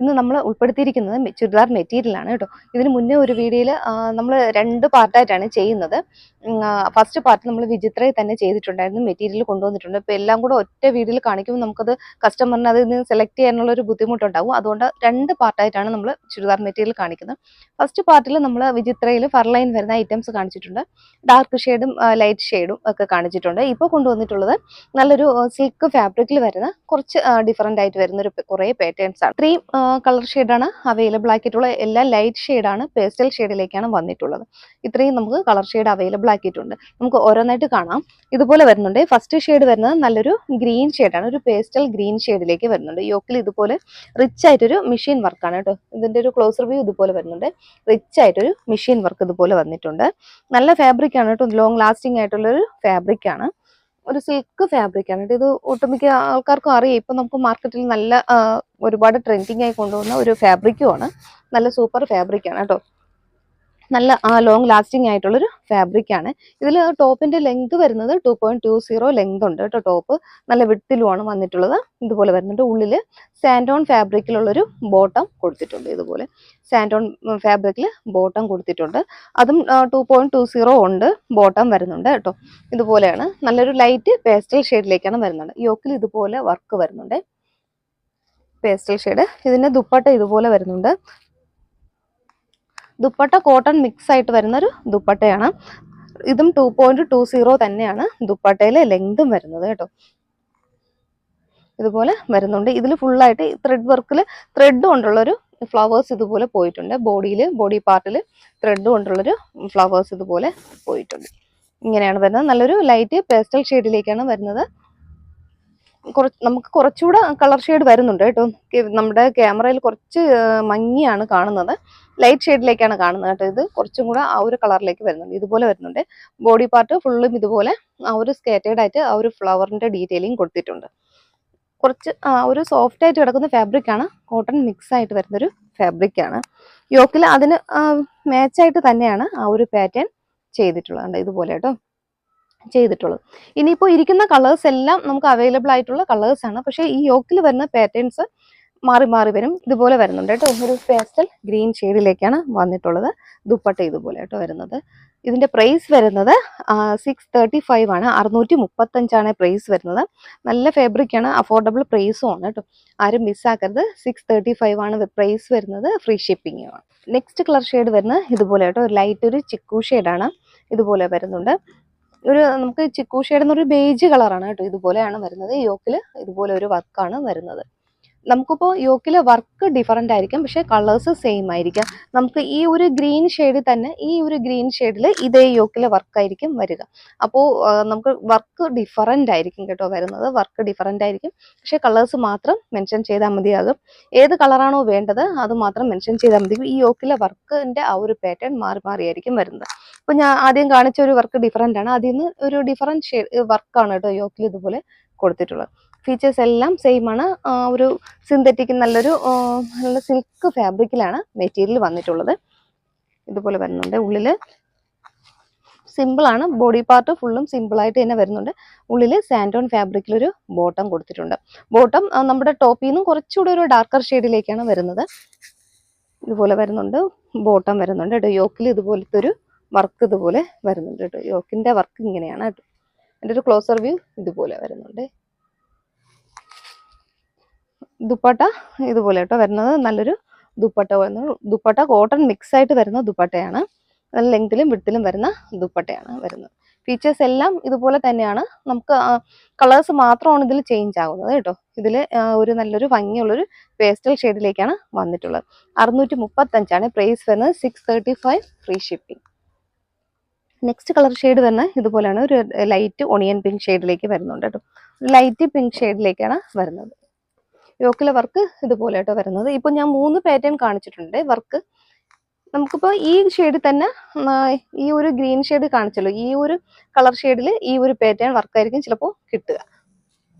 ഇന്ന് നമ്മൾ ഉൾപ്പെടുത്തിയിരിക്കുന്നത് ചുരിദാർ മെറ്റീരിയലാണ് കേട്ടോ. ഇതിന് മുന്നേ ഒരു വീഡിയോയിൽ നമ്മൾ 2 പാർട്ടായിട്ടാണ് ചെയ്യുന്നത്. ഫസ്റ്റ് പാർട്ട് നമ്മൾ വിചിത്രയിൽ തന്നെ ചെയ്തിട്ടുണ്ടായിരുന്നു, മെറ്റീരിയൽ കൊണ്ടുവന്നിട്ടുണ്ട്. ഇപ്പോൾ എല്ലാം കൂടെ ഒറ്റ വീഡിയോയിൽ കാണിക്കുമ്പോൾ നമുക്കത് കസ്റ്റമറിന് അതിൽ നിന്ന് സെലക്ട് ചെയ്യാനുള്ളൊരു ബുദ്ധിമുട്ടുണ്ടാവും. അതുകൊണ്ട് 2 പാർട്ടായിട്ടാണ് നമ്മൾ ചുരിദാർ മെറ്റീരിയൽ കാണിക്കുന്നത്. ഫസ്റ്റ് പാർട്ടിൽ നമ്മൾ വിചിത്രയിൽ ഫർലൈൻ വരുന്ന ഐറ്റംസ് കാണിച്ചിട്ടുണ്ട്, ഡാർക്ക് ഷെയ്ഡും ലൈറ്റ് ഷെയ്ഡും ഒക്കെ കാണിച്ചിട്ടുണ്ട്. ഇപ്പോൾ കൊണ്ടുവന്നിട്ടുള്ളത് നല്ലൊരു സിൽക്ക് ഫാബ്രിക്കിൽ വരുന്ന കുറച്ച് ഡിഫറൻ്റ് ആയിട്ട് വരുന്ന കുറേ പാറ്റേൺസ് ആണ്. 3 കളർ ഷെയ്ഡാണ് അവൈലബിൾ ആക്കിയിട്ടുള്ള, എല്ലാം ലൈറ്റ് ഷെയ്ഡാണ്, പേസ്റ്റൽ ഷെയ്ഡിലേക്കാണ് വന്നിട്ടുള്ളത്. ഇത്രയും നമുക്ക് കളർ ഷെയ്ഡ് അവൈലബിൾ ആക്കിയിട്ടുണ്ട്. നമുക്ക് ഓരോന്നായിട്ട് കാണാം. ഇതുപോലെ വരുന്നുണ്ട്. ഫസ്റ്റ് ഷെയ്ഡ് വരുന്നത് നല്ലൊരു ഗ്രീൻ ഷെയ്ഡാണ്, ഒരു പേസ്റ്റൽ ഗ്രീൻ ഷെയ്ഡിലേക്ക് വരുന്നുണ്ട്. യോക്കിൽ ഇതുപോലെ റിച്ച് ആയിട്ടൊരു മെഷീൻ വർക്കാണ് കേട്ടോ. ഇതിന്റെ ഒരു ക്ലോസർ വ്യൂ ഇതുപോലെ വരുന്നുണ്ട്. റിച്ച് ആയിട്ടൊരു മെഷീൻ വർക്ക് ഇതുപോലെ വന്നിട്ടുണ്ട്. നല്ല ഫാബ്രിക് ആണ് കേട്ടോ, ലോങ് ലാസ്റ്റിംഗ് ആയിട്ടുള്ളൊരു ഫാബ്രിക് ആണ്. ഒരു സിൽക്ക് ഫാബ്രിക് ആണ്. ഇത് ഒട്ടുമിക്ക ആൾക്കാർക്കും അറിയാം. ഇപ്പൊ നമുക്ക് മാർക്കറ്റിൽ നല്ല ഒരുപാട് ട്രെൻഡിങ് ആയി കൊണ്ടുവന്ന ഒരു ഫാബ്രിക്കും ആണ്. നല്ല സൂപ്പർ ഫാബ്രിക് ആണ് കേട്ടോ. നല്ല ലോങ് ലാസ്റ്റിംഗ് ആയിട്ടുള്ളൊരു ഫാബ്രിക് ആണ്. ഇതിൽ ടോപ്പിന്റെ ലെങ്ത് വരുന്നത് 2.20 ലെങ്ത് ഉണ്ട് കേട്ടോ. ടോപ്പ് നല്ല വിഡ്ത്തിലുമാണ് വന്നിട്ടുള്ളത്. ഇതുപോലെ വരുന്നുണ്ട്. ഉള്ളിൽ സാൻഡോൺ ഫാബ്രിക്കിലുള്ളൊരു ബോട്ടം കൊടുത്തിട്ടുണ്ട്. ഇതുപോലെ സാൻഡോൺ ഫാബ്രിക്കിൽ ബോട്ടം കൊടുത്തിട്ടുണ്ട്. അതും 2.20 ഉണ്ട് ബോട്ടം വരുന്നുണ്ട് കേട്ടോ. ഇതുപോലെയാണ്, നല്ലൊരു ലൈറ്റ് പേസ്റ്റൽ ഷെയ്ഡിലേക്കാണ് വരുന്നത്. യോക്കിൽ ഇതുപോലെ വർക്ക് വരുന്നുണ്ട്, പേസ്റ്റൽ ഷെയ്ഡ്. ഇതിന്റെ ദുപ്പട്ട ഇതുപോലെ വരുന്നുണ്ട്. ദുപ്പട്ട കോട്ടൺ മിക്സ് ആയിട്ട് വരുന്നൊരു ദുപ്പട്ടയാണ്. ഇതും 2.20 തന്നെയാണ് ദുപ്പട്ടയിലെ ലെങ്തും വരുന്നത് കേട്ടോ. ഇതുപോലെ വരുന്നുണ്ട്. ഇതിൽ ഫുള്ളായിട്ട് ത്രെഡ് വർക്കിൽ ത്രെഡ് കൊണ്ടുള്ളൊരു ഫ്ലവേഴ്സ് ഇതുപോലെ പോയിട്ടുണ്ട്. ബോഡി പാർട്ടിൽ ത്രെഡ് കൊണ്ടുള്ളൊരു ഫ്ലവേഴ്സ് ഇതുപോലെ പോയിട്ടുണ്ട്. ഇങ്ങനെയാണ് വരുന്നത്. നല്ലൊരു ലൈറ്റ് പേസ്റ്റൽ ഷെയ്ഡിലേക്കാണ് വരുന്നത്. നമുക്ക് കുറച്ചുകൂടെ കളർ ഷെയ്ഡ് വരുന്നുണ്ട് കേട്ടോ. നമ്മുടെ ക്യാമറയിൽ കുറച്ച് മങ്ങിയാണ് കാണുന്നത്, ലൈറ്റ് ഷെയ്ഡിലേക്കാണ് കാണുന്നത് കേട്ടോ. ഇത് കുറച്ചും കൂടെ ആ ഒരു കളറിലേക്ക് വരുന്നുണ്ട്. ഇതുപോലെ വരുന്നുണ്ട്. ബോഡി പാർട്ട് ഫുള്ളും ഇതുപോലെ ആ ഒരു സ്കേറ്റേഡ് ആയിട്ട് ആ ഒരു ഫ്ലവറിന്റെ ഡീറ്റെയിലിംഗ് കൊടുത്തിട്ടുണ്ട്. കുറച്ച് ഒരു സോഫ്റ്റ് ആയിട്ട് കിടക്കുന്ന ഫാബ്രിക് ആണ്, കോട്ടൺ മിക്സ് ആയിട്ട് വരുന്നൊരു ഫാബ്രിക് ആണ്. യോക്കിൽ അതിന് മാച്ചായിട്ട് തന്നെയാണ് ആ ഒരു പാറ്റേൺ ചെയ്തിട്ടുള്ളത്. ഇതുപോലെ കേട്ടോ ചെയ്തിട്ടുള്ളത്. ഇനിയിപ്പോൾ ഇരിക്കുന്ന കളേഴ്സ് എല്ലാം നമുക്ക് അവൈലബിൾ ആയിട്ടുള്ള കളേഴ്സ് ആണ്. പക്ഷേ ഈ യോക്കിൽ വരുന്ന പാറ്റേൺസ് മാറി മാറി വരും. ഇതുപോലെ വരുന്നുണ്ട് കേട്ടോ. ഒരു പേസ്റ്റൽ ഗ്രീൻ ഷെയ്ഡിലേക്കാണ് വന്നിട്ടുള്ളത്. ദുപ്പട്ട ഇതുപോലെ കേട്ടോ വരുന്നത്. ഇതിന്റെ പ്രൈസ് വരുന്നത് 635 ആണ്, 635 പ്രൈസ് വരുന്നത്. നല്ല ഫാബ്രിക് ആണ്, അഫോർഡബിൾ പ്രൈസും ആണ് കേട്ടോ. ആരും മിസ്സാക്കരുത്. 635 ആണ് പ്രൈസ് വരുന്നത്. ഫ്രീ ഷിപ്പിംഗ് ആണ്. നെക്സ്റ്റ് കളർ ഷെയ്ഡ് വരുന്നത് ഇതുപോലെ കേട്ടോ. ലൈറ്റ് ഒരു ചിക്കു ഷെയ്ഡാണ്. ഇതുപോലെ വരുന്നുണ്ട്. നമുക്ക് ചിക്കു ഷെയ്ഡ് എന്നൊരു ബേജ് കളറാണ് കേട്ടോ. ഇതുപോലെയാണ് വരുന്നത്. യോക്കിൽ ഇതുപോലെ ഒരു വർക്കാണ് വരുന്നത്. നമുക്കിപ്പോൾ യോക്കിലെ വർക്ക് ഡിഫറൻ്റ് ആയിരിക്കും, പക്ഷേ കളേഴ്സ് സെയിം ആയിരിക്കും. നമുക്ക് ഈ ഒരു ഗ്രീൻ ഷെയ്ഡിൽ തന്നെ ഈ ഒരു ഗ്രീൻ ഷെയ്ഡിൽ ഇതേ യോക്കിലെ വർക്കായിരിക്കും വരിക. അപ്പോൾ നമുക്ക് വർക്ക് ഡിഫറൻ്റ് ആയിരിക്കും കേട്ടോ വരുന്നത്. വർക്ക് ഡിഫറൻ്റ് ആയിരിക്കും, പക്ഷേ കളേഴ്സ് മാത്രം മെൻഷൻ ചെയ്താൽ മതിയാകും. ഏത് കളറാണോ വേണ്ടത് അത് മാത്രം മെൻഷൻ ചെയ്താൽ മതി. ഈ യോക്കിലെ വർക്കിന്റെ ആ ഒരു പാറ്റേൺ മാറി മാറിയായിരിക്കും വരുന്നത്. അപ്പോൾ ഞാൻ ആദ്യം കാണിച്ച ഒരു വർക്ക് ഡിഫറൻ്റ് ആണ്, അതിൽ നിന്ന് ഒരു ഡിഫറൻറ്റ് ഷെയ്ഡ് വർക്കാണ് കേട്ടോ യോക്കിൽ ഇതുപോലെ കൊടുത്തിട്ടുള്ളത്. ഫീച്ചേഴ്സ് എല്ലാം സെയിം ആണ്. ഒരു സിന്തറ്റിക് നല്ലൊരു നല്ല സിൽക്ക് ഫാബ്രിക്കിലാണ് മെറ്റീരിയൽ വന്നിട്ടുള്ളത്. ഇതുപോലെ വരുന്നുണ്ട്. ഉള്ളിൽ സിമ്പിൾ ആണ്, ബോഡി പാർട്ട് ഫുള്ളും സിമ്പിൾ ആയിട്ട് തന്നെ വരുന്നുണ്ട്. ഉള്ളിൽ സാൻഡോൺ ഫാബ്രിക്കിലൊരു ബോട്ടം കൊടുത്തിട്ടുണ്ട്. ബോട്ടം നമ്മുടെ ടോപ്പിൽ നിന്നും കുറച്ചുകൂടി ഒരു ഡാർക്കർ ഷെയ്ഡിലേക്കാണ് വരുന്നത്. ഇതുപോലെ വരുന്നുണ്ട്. ബോട്ടം വരുന്നുണ്ട് കേട്ടോ. യോക്കിൽ ഇതുപോലത്തെ ഒരു വർക്ക് ഇതുപോലെ വരുന്നുണ്ട് കേട്ടോ. യോക്കിന്റെ വർക്ക് ഇങ്ങനെയാണ് കേട്ടോ. എൻ്റെ ഒരു ക്ലോസർ വ്യൂ ഇതുപോലെ വരുന്നുണ്ട്. ദുപ്പട്ട ഇതുപോലെ കേട്ടോ വരുന്നത്. നല്ലൊരു ദുപ്പട്ട വരുന്നു. ദുപ്പട്ട കോട്ടൺ മിക്സ് ആയിട്ട് വരുന്ന ദുപ്പട്ടയാണ്. നല്ല ലെങ്തിലും വിഡ്ത്തിലും വരുന്ന ദുപ്പട്ടയാണ് വരുന്നത്. ഫീച്ചേഴ്സ് എല്ലാം ഇതുപോലെ തന്നെയാണ്. നമുക്ക് കളേഴ്സ് മാത്രമാണ് ഇതിൽ ചേഞ്ച് ആകുന്നത് കേട്ടോ. ഇതിൽ ഒരു നല്ലൊരു ഭംഗിയുള്ളൊരു പേസ്റ്റൽ ഷെയ്ഡിലേക്കാണ് വന്നിട്ടുള്ളത്. 635 പ്രൈസ് വരുന്നത്. 635 free shipping. Next colour shade തന്നെ ഇതുപോലെയാണ്. ഒരു ലൈറ്റ് ഒണിയൻ പിങ്ക് ഷെയ്ഡിലേക്ക് വരുന്നുണ്ട് കേട്ടോ. ലൈറ്റ് പിങ്ക് ഷെയ്ഡിലേക്കാണ് വരുന്നത്. യോക്കിലെ വർക്ക് ഇതുപോലെ കേട്ടോ വരുന്നത്. ഇപ്പൊ ഞാൻ 3 പാറ്റേൺ കാണിച്ചിട്ടുണ്ട് വർക്ക്. നമുക്കിപ്പോൾ ഈ ഷെയ്ഡിൽ തന്നെ ഈ ഒരു ഗ്രീൻ ഷെയ്ഡ് കാണിച്ചല്ലോ, ഈ ഒരു കളർ ഷെയ്ഡിൽ ഈ ഒരു പാറ്റേൺ വർക്കായിരിക്കും ചിലപ്പോൾ കിട്ടുക.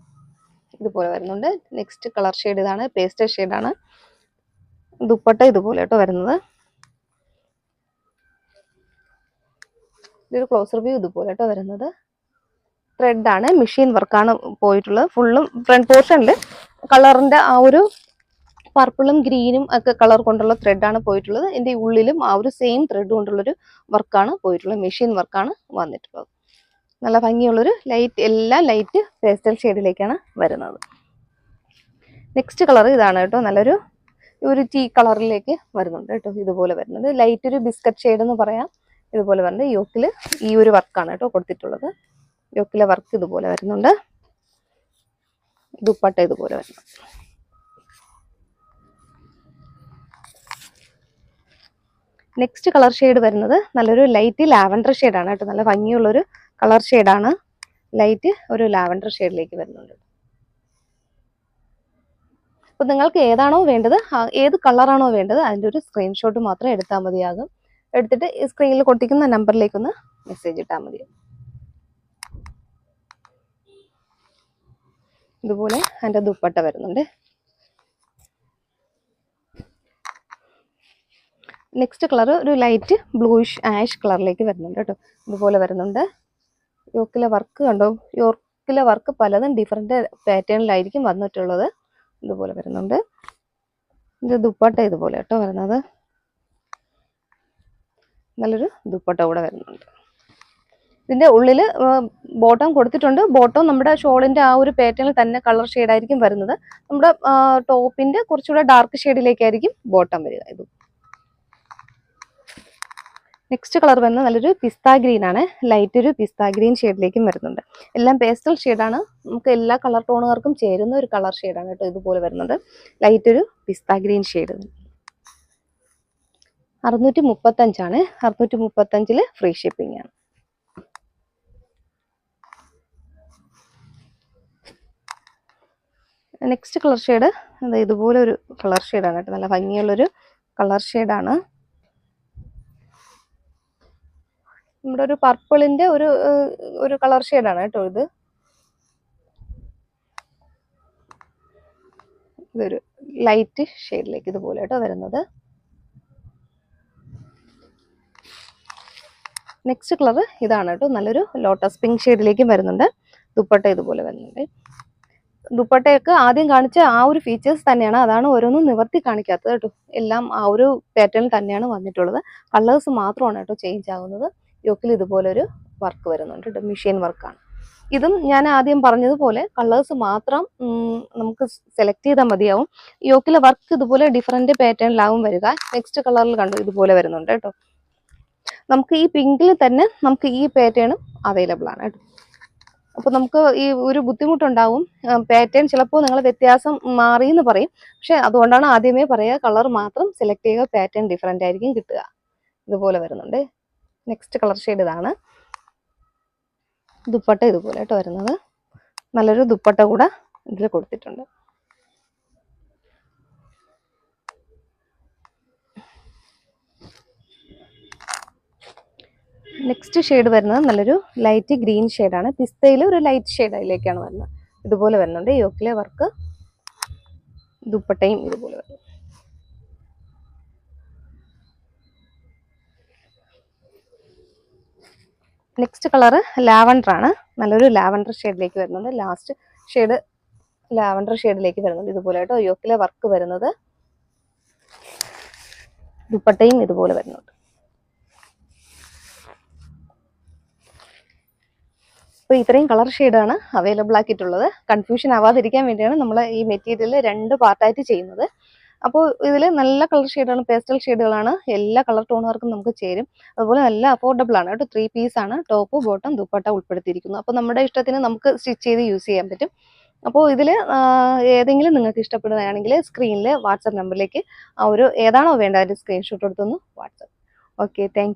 ഇതുപോലെ വരുന്നുണ്ട്. നെക്സ്റ്റ് കളർ ഷെയ്ഡ് ഇതാണ്, പേസ്റ്റൽ ഷെയ്ഡാണ്. ദുപ്പട്ട ഇതുപോലെ കേട്ടോ വരുന്നത്. ഇതൊരു ക്ലോസർ വ്യൂ ഇതുപോലെ കേട്ടോ വരുന്നത്. ത്രെഡ് ആണ്, മെഷീൻ വർക്കാണ് പോയിട്ടുള്ളത്. ഫുള്ളും ഫ്രണ്ട് പോർഷനിൽ കളറിന്റെ ആ ഒരു പർപ്പിളും ഗ്രീനും ഒക്കെ കളർ കൊണ്ടുള്ള ത്രെഡാണ് പോയിട്ടുള്ളത്. ഇതിന്റെ ഉള്ളിലും ആ ഒരു സെയിം ത്രെഡ് കൊണ്ടുള്ളൊരു വർക്കാണ് പോയിട്ടുള്ളത്. മെഷീൻ വർക്കാണ് വന്നിട്ടുള്ളത്. നല്ല ഭംഗിയുള്ളൊരു ലൈറ്റ്, എല്ലാം ലൈറ്റ് പേസ്റ്റൽ ഷെയ്ഡിലേക്കാണ് വരുന്നത്. നെക്സ്റ്റ് കളർ ഇതാണ് കേട്ടോ. നല്ലൊരു ഒരു ടീ കളറിലേക്ക് വരുന്നുണ്ട് കേട്ടോ. ഇതുപോലെ വരുന്നുണ്ട്. ലൈറ്റ് ഒരു ബിസ്ക്കറ്റ് ഷെയ്ഡ് എന്ന് പറയാം. ഇതുപോലെ വരുന്നത് യോക്കില് ഈ ഒരു വർക്കാണ് കേട്ടോ കൊടുത്തിട്ടുള്ളത്. യോക്കിലെ വർക്ക് ഇതുപോലെ വരുന്നുണ്ട്. ദുപ്പട്ട ഇതുപോലെ വരുന്നു. നെക്സ്റ്റ് കളർ ഷെയ്ഡ് വരുന്നത് നല്ലൊരു ലൈറ്റ് ലാവൻഡർ ഷെയ്ഡാണ് കേട്ടോ. നല്ല ഭംഗിയുള്ളൊരു കളർ ഷെയ്ഡാണ്. ലൈറ്റ് ഒരു ലാവൻഡർ ഷെയ്ഡിലേക്ക് വരുന്നുണ്ട്. അപ്പൊ നിങ്ങൾക്ക് ഏതാണോ വേണ്ടത്, ഏത് കളറാണോ വേണ്ടത്, അതിൻ്റെ ഒരു സ്ക്രീൻഷോട്ട് മാത്രം എടുത്താൽ മതിയാകും. എടുത്തിട്ട് ഈ സ്ക്രീനിൽ കൊടുത്തിരിക്കുന്ന നമ്പറിലേക്കൊന്ന് മെസ്സേജ് ഇട്ടാൽ മതി. ഇതുപോലെ അതിൻ്റെ ദുപ്പട്ട വരുന്നുണ്ട്. നെക്സ്റ്റ് കളർ ഒരു ലൈറ്റ് ബ്ലൂയിഷ് ആഷ് കളറിലേക്ക് വരുന്നുണ്ട് കേട്ടോ. ഇതുപോലെ വരുന്നുണ്ട്. യോക്കിലെ വർക്ക് കണ്ടോ. യോക്കിലെ വർക്ക് പലതും ഡിഫറെൻറ്റ് പാറ്റേണിലായിരിക്കും വന്നിട്ടുള്ളത്. ഇതുപോലെ വരുന്നുണ്ട്. ഇതിൻ്റെ ദുപ്പട്ട ഇതുപോലെ കേട്ടോ വരുന്നത്. നല്ലൊരു ദുപ്പട്ട കൂടെ വരുന്നുണ്ട്. ഇതിൻ്റെ ഉള്ളിൽ ബോട്ടം കൊടുത്തിട്ടുണ്ട്. ബോട്ടം നമ്മുടെ ഷോളിൻ്റെ ആ ഒരു പാറ്റേണിൽ തന്നെ കളർ ഷെയ്ഡായിരിക്കും വരുന്നത്. നമ്മുടെ ടോപ്പിൻ്റെ കുറച്ചുകൂടെ ഡാർക്ക് ഷെയ്ഡിലേക്കായിരിക്കും ബോട്ടം വരിക. ഇത് നെക്സ്റ്റ് കളർ വരുന്നത് നല്ലൊരു പിസ്ത ഗ്രീൻ ആണ്. ലൈറ്റ് ഒരു പിസ്ത ഗ്രീൻ ഷെയ്ഡിലേക്കും വരുന്നുണ്ട്. എല്ലാം പേസ്റ്റൽ ഷെയ്ഡാണ്. നമുക്ക് എല്ലാ കളർ ടോണുകാർക്കും ചേരുന്ന ഒരു കളർ ഷെയ്ഡാണ് കേട്ടോ. ഇതുപോലെ വരുന്നത് ലൈറ്റ് ഒരു പിസ്ത ഗ്രീൻ ഷെയ്ഡ്. 635 635 ഫ്രീ ഷിപ്പിംഗ് ആണ്. നെക്സ്റ്റ് കളർ ഷെയ്ഡ് ഇതുപോലെ ഒരു കളർ ഷെയ്ഡാണ് കേട്ടോ. നല്ല ഭംഗിയുള്ളൊരു കളർ ഷെയ്ഡാണ്. നമ്മുടെ ഒരു പർപ്പിളിന്റെ ഒരു കളർ ഷെയ്ഡാണ് കേട്ടോ. ഇതൊരു ലൈറ്റ് ഷെയ്ഡിലേക്ക് ഇതുപോലെ കേട്ടോ വരുന്നത്. നെക്സ്റ്റ് കളർ ഇതാണ് കേട്ടോ. നല്ലൊരു ലോട്ടസ് പിങ്ക് ഷെയ്ഡിലേക്കും വരുന്നുണ്ട്. ദുപ്പട്ട ഇതുപോലെ വരുന്നുണ്ട്. ദുപ്പട്ടയൊക്കെ ആദ്യം കാണിച്ച ആ ഒരു ഫീച്ചേഴ്സ് തന്നെയാണ്. അതാണ് ഓരോന്നും നിവർത്തി കാണിക്കാത്തത് കേട്ടോ. എല്ലാം ആ ഒരു പാറ്റേണിൽ തന്നെയാണ് വന്നിട്ടുള്ളത്. കളേഴ്സ് മാത്രമാണ് കേട്ടോ ചേഞ്ച് ആകുന്നത്. യോക്കിൽ ഇതുപോലെ ഒരു വർക്ക് വരുന്നുണ്ട് കേട്ടോ. മെഷീൻ വർക്കാണ്. ഇതും ഞാൻ ആദ്യം പറഞ്ഞതുപോലെ കളേഴ്സ് മാത്രം നമുക്ക് സെലക്ട് ചെയ്താൽ മതിയാവും. യോക്കിലെ വർക്ക് ഇതുപോലെ ഡിഫറെന്റ് പാറ്റേണിലാവും വരിക. നെക്സ്റ്റ് കളറിൽ കണ്ടു ഇതുപോലെ വരുന്നുണ്ട് കേട്ടോ. നമുക്ക് ഈ പിങ്കിൽ തന്നെ നമുക്ക് ഈ പാറ്റേണും അവൈലബിൾ ആണ് കേട്ടോ. അപ്പോൾ നമുക്ക് ഈ ഒരു ബുദ്ധിമുട്ടുണ്ടാവും. പാറ്റേൺ ചിലപ്പോൾ നിങ്ങൾ വ്യത്യാസം മാറി എന്ന് പറയും. പക്ഷെ അതുകൊണ്ടാണ് ആദ്യമേ പറയുക കളർ മാത്രം സെലക്ട് ചെയ്യുക. പാറ്റേൺ ഡിഫറെൻ്റ് ആയിരിക്കും കിട്ടുക. ഇതുപോലെ വരുന്നുണ്ട്. നെക്സ്റ്റ് കളർ ഷെയ്ഡ് ഇതാണ്. ദുപ്പട്ട ഇതുപോലെ കേട്ടോ വരുന്നത്. നല്ലൊരു ദുപ്പട്ട കൂടെ ഇതിൽ കൊടുത്തിട്ടുണ്ട്. നെക്സ്റ്റ് ഷെയ്ഡ് വരുന്നത് നല്ലൊരു ലൈറ്റ് ഗ്രീൻ ഷെയ്ഡാണ്. പിസ്തയിൽ ഒരു ലൈറ്റ് ഷെയ്ഡ് അതിലേക്കാണ് വരുന്നത്. ഇതുപോലെ വരുന്നുണ്ട്. യോക്കിലെ വർക്ക്, ദുപ്പട്ടയും ഇതുപോലെ വരുന്നു. നെക്സ്റ്റ് കളറ് ലാവൻഡർ ആണ്. നല്ലൊരു ലാവൻഡർ ഷെയ്ഡിലേക്ക് വരുന്നുണ്ട്. ലാസ്റ്റ് ഷെയ്ഡ് ലാവൻഡർ ഷെയ്ഡിലേക്ക് വരുന്നുണ്ട്. ഇതുപോലെ കേട്ടോ യോക്കിലെ വർക്ക് വരുന്നത്. ദുപ്പട്ടയും ഇതുപോലെ വരുന്നുണ്ട്. അപ്പോൾ ഇത്രയും കളർ ഷെയ്ഡാണ് അവൈലബിൾ ആക്കിയിട്ടുള്ളത്. കൺഫ്യൂഷൻ ആവാതിരിക്കാൻ വേണ്ടിയാണ് നമ്മൾ ഈ മെറ്റീരിയൽ 2 പാർട്ടായിട്ട് ചെയ്യുന്നത്. അപ്പോൾ ഇതിൽ നല്ല കളർ ഷെയ്ഡാണ്, പേസ്റ്റൽ ഷെയ്ഡുകളാണ്. എല്ലാ കളർ ടോണുകാർക്കും നമുക്ക് ചേരും. അതുപോലെ നല്ല അഫോർഡബിൾ ആണ് കേട്ടോ. 3 പീസാണ്. ടോപ്പ്, ബോട്ടം, ദുപ്പട്ട ഉൾപ്പെടുത്തിയിരിക്കുന്നു. അപ്പോൾ നമ്മുടെ ഇഷ്ടത്തിന് നമുക്ക് സ്റ്റിച്ച് ചെയ്ത് യൂസ് ചെയ്യാൻ പറ്റും. അപ്പോൾ ഇതിൽ ഏതെങ്കിലും നിങ്ങൾക്ക് ഇഷ്ടപ്പെടുകയാണെങ്കിൽ സ്ക്രീനിൽ വാട്സപ്പ് നമ്പറിലേക്ക് ആ ഒരു ഏതാണോ വേണ്ട അതിൻ്റെ സ്ക്രീൻഷോട്ട് എടുത്തൊന്ന് വാട്സപ്പ്. Okay, thank